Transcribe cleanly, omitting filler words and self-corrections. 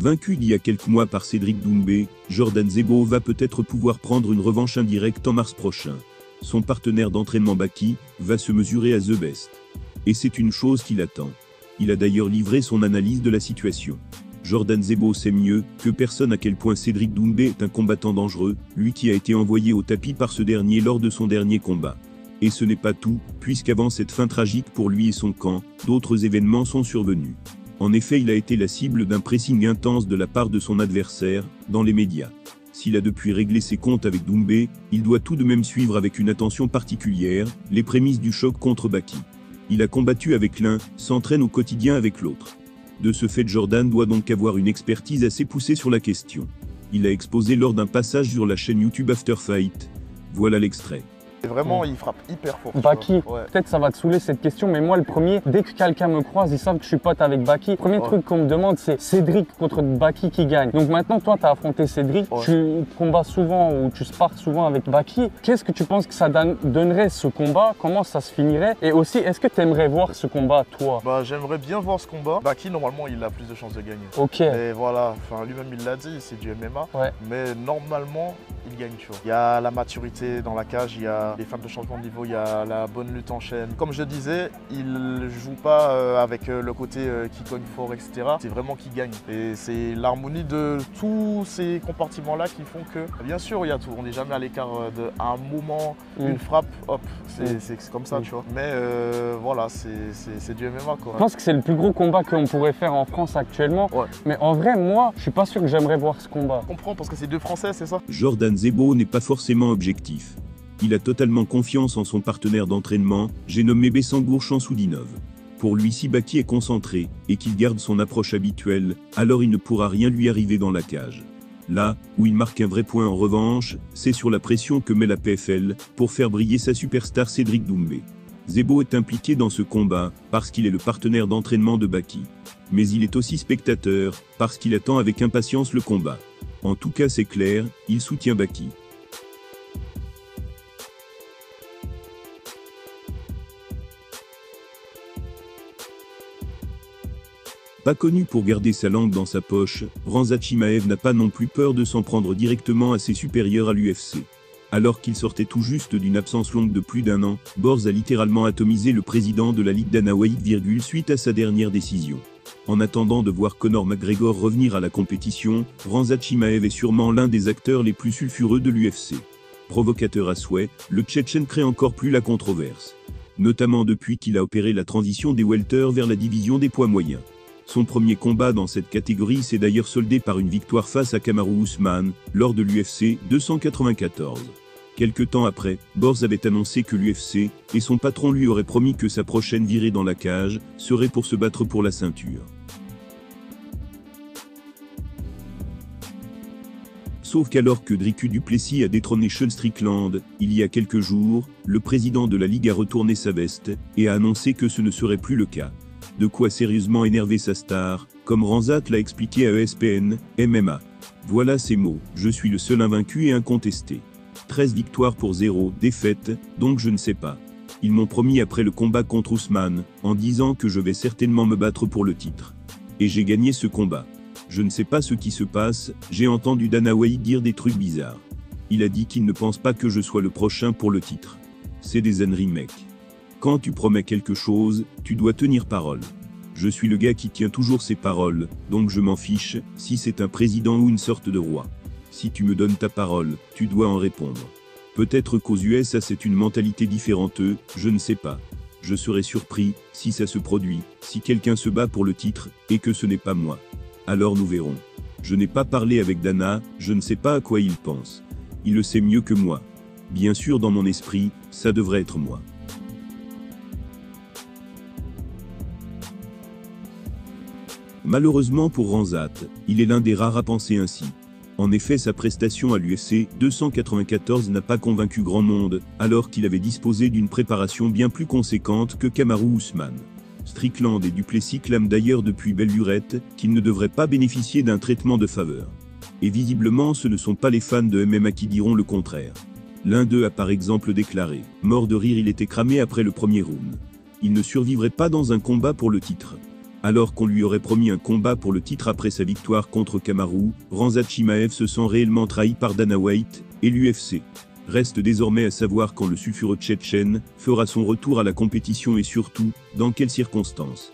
Vaincu il y a quelques mois par Cédric Doumbé, Jordan Zebo va peut-être pouvoir prendre une revanche indirecte en mars prochain. Son partenaire d'entraînement Baki va se mesurer à The Best. Et c'est une chose qui l'attend. Il a d'ailleurs livré son analyse de la situation. Jordan Zebo sait mieux que personne à quel point Cédric Doumbé est un combattant dangereux, lui qui a été envoyé au tapis par ce dernier lors de son dernier combat. Et ce n'est pas tout, puisqu'avant cette fin tragique pour lui et son camp, d'autres événements sont survenus. En effet, il a été la cible d'un pressing intense de la part de son adversaire, dans les médias. S'il a depuis réglé ses comptes avec Doumbé, il doit tout de même suivre avec une attention particulière les prémices du choc contre Baki. Il a combattu avec l'un, s'entraîne au quotidien avec l'autre. De ce fait, Jordan doit donc avoir une expertise assez poussée sur la question. Il a exposé lors d'un passage sur la chaîne YouTube After Fight. Voilà l'extrait. Vraiment, il frappe hyper fort. Baki, peut-être ça va te saouler cette question, mais moi le premier, dès que quelqu'un me croise, ils savent que je suis pote avec Baki. Premier truc qu'on me demande, c'est Cédric contre Baki qui gagne. Donc maintenant, toi, tu as affronté Cédric, tu combats souvent ou tu spares souvent avec Baki. Qu'est-ce que tu penses que ça donnerait ce combat? Comment ça se finirait? Et aussi, est-ce que tu aimerais voir ce combat, toi? Bah, j'aimerais bien voir ce combat. Baki, normalement, il a plus de chances de gagner. Ok. Et voilà, enfin, lui-même, il l'a dit, c'est du MMA. Mais normalement, il gagne, tu vois. Il y a la maturité dans la cage, il y a les femmes de changement de niveau, il y a la bonne lutte en chaîne. Comme je disais, il joue pas avec le côté qui cogne fort, etc. C'est vraiment qui gagne. Et c'est l'harmonie de tous ces compartiments-là qui font que, bien sûr, il y a tout. On n'est jamais à l'écart d'un moment, une frappe, hop, c'est comme ça, tu vois. Mais voilà, c'est du MMA, quoi. Je pense que c'est le plus gros combat qu'on pourrait faire en France actuellement. Mais en vrai, moi, je suis pas sûr que j'aimerais voir ce combat. Je comprends, parce que c'est deux Français, c'est ça? Jordan Zebo n'est pas forcément objectif. Il a totalement confiance en son partenaire d'entraînement, j'ai nommé Bessangour Chansoudinov. Pour lui, si Baki est concentré et qu'il garde son approche habituelle, alors il ne pourra rien lui arriver dans la cage. Là où il marque un vrai point en revanche, c'est sur la pression que met la PFL pour faire briller sa superstar Cédric Doumbé. Zebo est impliqué dans ce combat parce qu'il est le partenaire d'entraînement de Baki. Mais il est aussi spectateur parce qu'il attend avec impatience le combat. En tout cas, c'est clair, il soutient Baki. Pas connu pour garder sa langue dans sa poche, Khamzat Chimaev n'a pas non plus peur de s'en prendre directement à ses supérieurs à l'UFC. Alors qu'il sortait tout juste d'une absence longue de plus d'un an, Borz a littéralement atomisé le président de la Ligue Dana White, suite à sa dernière décision. En attendant de voir Conor McGregor revenir à la compétition, Khamzat Chimaev est sûrement l'un des acteurs les plus sulfureux de l'UFC. Provocateur à souhait, le Tchétchène crée encore plus la controverse. Notamment depuis qu'il a opéré la transition des welters vers la division des poids moyens. Son premier combat dans cette catégorie s'est d'ailleurs soldé par une victoire face à Kamaru Usman, lors de l'UFC 294. Quelque temps après, Borz avait annoncé que l'UFC, et son patron lui aurait promis que sa prochaine virée dans la cage, serait pour se battre pour la ceinture. Sauf qu'alors que Dricus du Plessis a détrôné Sean Strickland, il y a quelques jours, le président de la Ligue a retourné sa veste, et a annoncé que ce ne serait plus le cas. De quoi sérieusement énerver sa star, comme Khamzat l'a expliqué à ESPN, MMA. Voilà ses mots, je suis le seul invaincu et incontesté. 13 victoires pour 0 défaites, donc je ne sais pas. Ils m'ont promis après le combat contre Usman, en disant que je vais certainement me battre pour le titre. Et j'ai gagné ce combat. Je ne sais pas ce qui se passe, j'ai entendu Dana White dire des trucs bizarres. Il a dit qu'il ne pense pas que je sois le prochain pour le titre. C'est des âneries, mec. Quand tu promets quelque chose, tu dois tenir parole. Je suis le gars qui tient toujours ses paroles, donc je m'en fiche, si c'est un président ou une sorte de roi. Si tu me donnes ta parole, tu dois en répondre. Peut-être qu'aux USA c'est une mentalité différente, je ne sais pas. Je serais surpris, si ça se produit, si quelqu'un se bat pour le titre, et que ce n'est pas moi. Alors nous verrons. Je n'ai pas parlé avec Dana, je ne sais pas à quoi il pense. Il le sait mieux que moi. Bien sûr dans mon esprit, ça devrait être moi. Malheureusement pour Khamzat, il est l'un des rares à penser ainsi. En effet, sa prestation à l'UFC 294 n'a pas convaincu grand monde, alors qu'il avait disposé d'une préparation bien plus conséquente que Kamaru Usman. Strickland et du Plessis clament d'ailleurs depuis belle lurette qu'il ne devrait pas bénéficier d'un traitement de faveur. Et visiblement ce ne sont pas les fans de MMA qui diront le contraire. L'un d'eux a par exemple déclaré « Mort de rire, il était cramé après le premier round. Il ne survivrait pas dans un combat pour le titre. » Alors qu'on lui aurait promis un combat pour le titre après sa victoire contre Kamaru, Khamzat Chimaev se sent réellement trahi par Dana White et l'UFC. Reste désormais à savoir quand le sulfureux tchétchène fera son retour à la compétition et surtout, dans quelles circonstances.